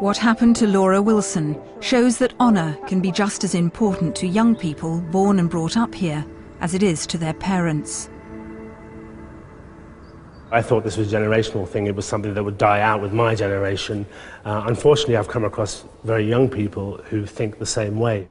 What happened to Laura Wilson shows that honour can be just as important to young people born and brought up here as it is to their parents. I thought this was a generational thing. It was something that would die out with my generation. Unfortunately, I've come across very young people who think the same way.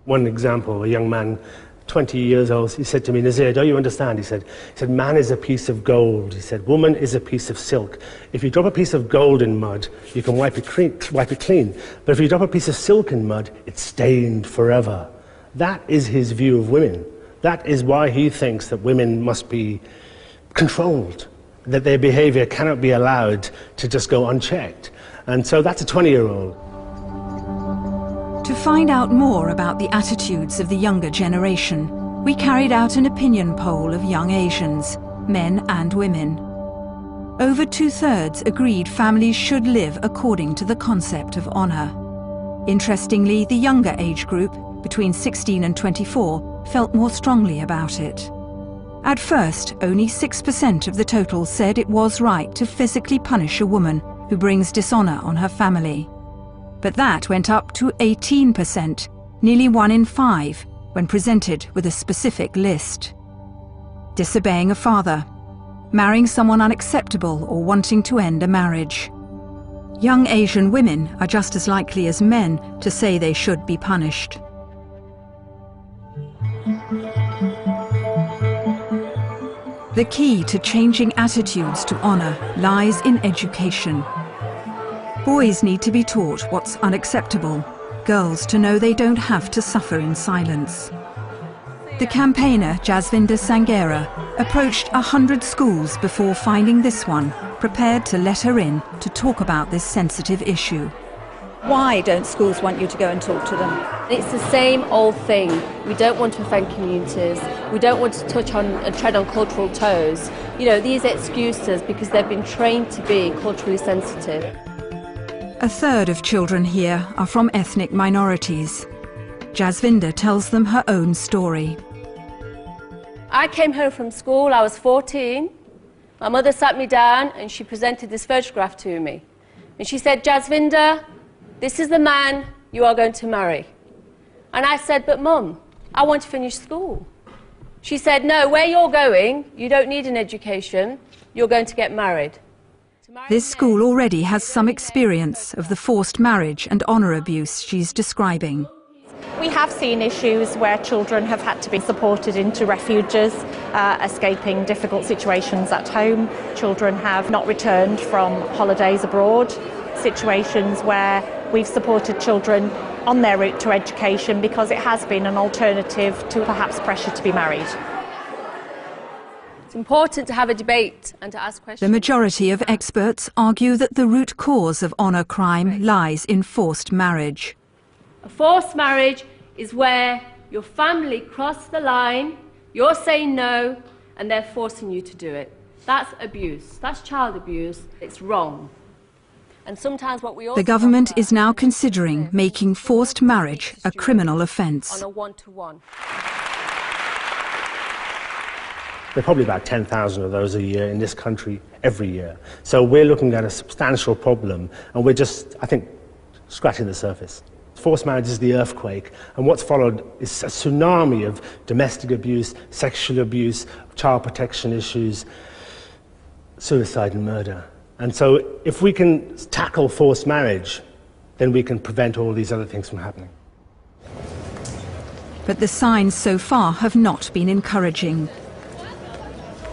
One example, a young man, 20 years old, he said to me, "Nazir, don't you understand?" He said, "Man is a piece of gold." He said, "Woman is a piece of silk. If you drop a piece of gold in mud, you can wipe it clean. But if you drop a piece of silk in mud, it's stained forever." That is his view of women. That is why he thinks that women must be controlled, that their behaviour cannot be allowed to just go unchecked. And so that's a 20-year-old. To find out more about the attitudes of the younger generation, we carried out an opinion poll of young Asians, men and women. Over 2/3 agreed families should live according to the concept of honour. Interestingly, the younger age group, between 16 and 24, felt more strongly about it. At first, only 6% of the total said it was right to physically punish a woman who brings dishonour on her family. But that went up to 18%, nearly 1 in 5, when presented with a specific list. Disobeying a father, marrying someone unacceptable or wanting to end a marriage. Young Asian women are just as likely as men to say they should be punished. The key to changing attitudes to honour lies in education. Boys need to be taught what's unacceptable, girls to know they don't have to suffer in silence. The campaigner Jasvinder Sangera approached 100 schools before finding this one, prepared to let her in to talk about this sensitive issue. Why don't schools want you to go and talk to them? It's the same old thing. We don't want to offend communities. We don't want to touch on and tread on cultural toes. You know, these excuses because they've been trained to be culturally sensitive. 1/3 of children here are from ethnic minorities. Jasvinder tells them her own story. I came home from school, I was 14. My mother sat me down and she presented this photograph to me. And she said, "Jasvinder, this is the man you are going to marry." And I said, "But Mum, I want to finish school." She said, "No, where you're going, you don't need an education, you're going to get married." This school already has some experience of the forced marriage and honour abuse she's describing. We have seen issues where children have had to be supported into refuges, escaping difficult situations at home. Children have not returned from holidays abroad. Situations where we've supported children on their route to education because it has been an alternative to perhaps pressure to be married. It's important to have a debate and to ask questions. The majority of experts argue that the root cause of honour crime lies in forced marriage. A forced marriage is where your family cross the line, you're saying no, and they're forcing you to do it. That's abuse. That's child abuse. It's wrong. And sometimes what we also The government is now considering making forced marriage a criminal offence. on a one-to-one. There are probably about 10,000 of those a year in this country every year. So we're looking at a substantial problem, and we're just, I think, scratching the surface. Forced marriage is the earthquake, and what's followed is a tsunami of domestic abuse, sexual abuse, child protection issues, suicide and murder. And so if we can tackle forced marriage, then we can prevent all these other things from happening. But the signs so far have not been encouraging.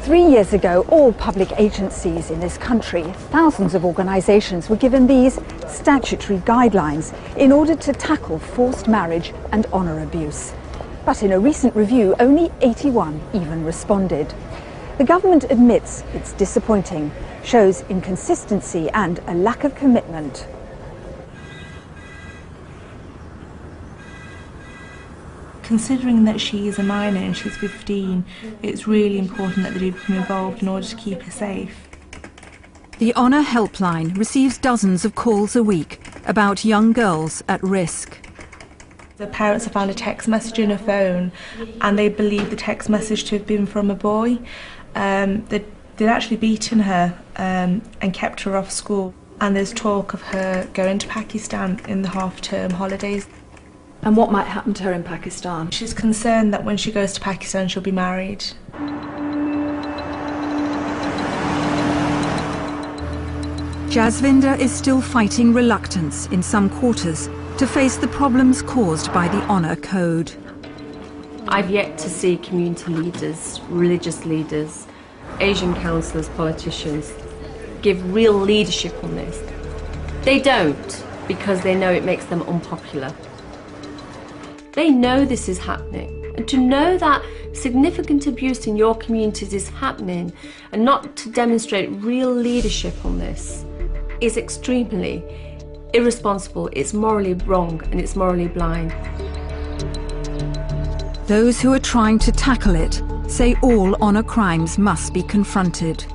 3 years ago, all public agencies in this country, thousands of organisations, were given these statutory guidelines in order to tackle forced marriage and honour abuse. But in a recent review, only 81 even responded. The government admits it's disappointing, shows inconsistency and a lack of commitment. Considering that she is a minor and she's 15, it's really important that they do become involved in order to keep her safe. The Honour Helpline receives dozens of calls a week about young girls at risk. The parents have found a text message in her phone and they believe the text message to have been from a boy. They'd actually beaten her and kept her off school. And there's talk of her going to Pakistan in the half-term holidays. And what might happen to her in Pakistan? She's concerned that when she goes to Pakistan she'll be married. Jasvinder is still fighting reluctance in some quarters to face the problems caused by the honour code. I've yet to see community leaders, religious leaders, Asian councillors, politicians give real leadership on this. They don't, because they know it makes them unpopular. They know this is happening, and to know that significant abuse in your communities is happening and not to demonstrate real leadership on this is extremely irresponsible, it's morally wrong and it's morally blind. Those who are trying to tackle it say all honour crimes must be confronted.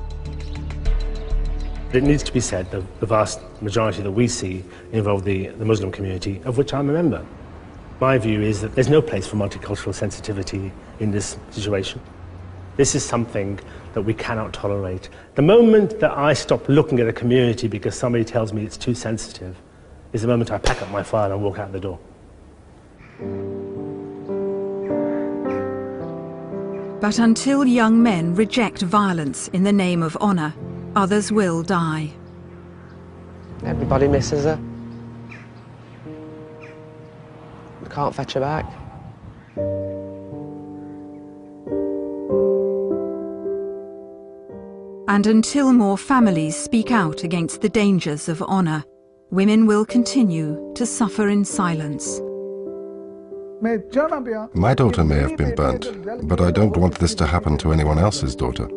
It needs to be said that the vast majority that we see involve the Muslim community, of which I'm a member. My view is that there's no place for multicultural sensitivity in this situation. This is something that we cannot tolerate. The moment that I stop looking at a community because somebody tells me it's too sensitive is the moment I pack up my file and walk out the door. But until young men reject violence in the name of honour, others will die. Everybody misses her. We can't fetch her back. And until more families speak out against the dangers of honour, women will continue to suffer in silence. My daughter may have been burnt, but I don't want this to happen to anyone else's daughter.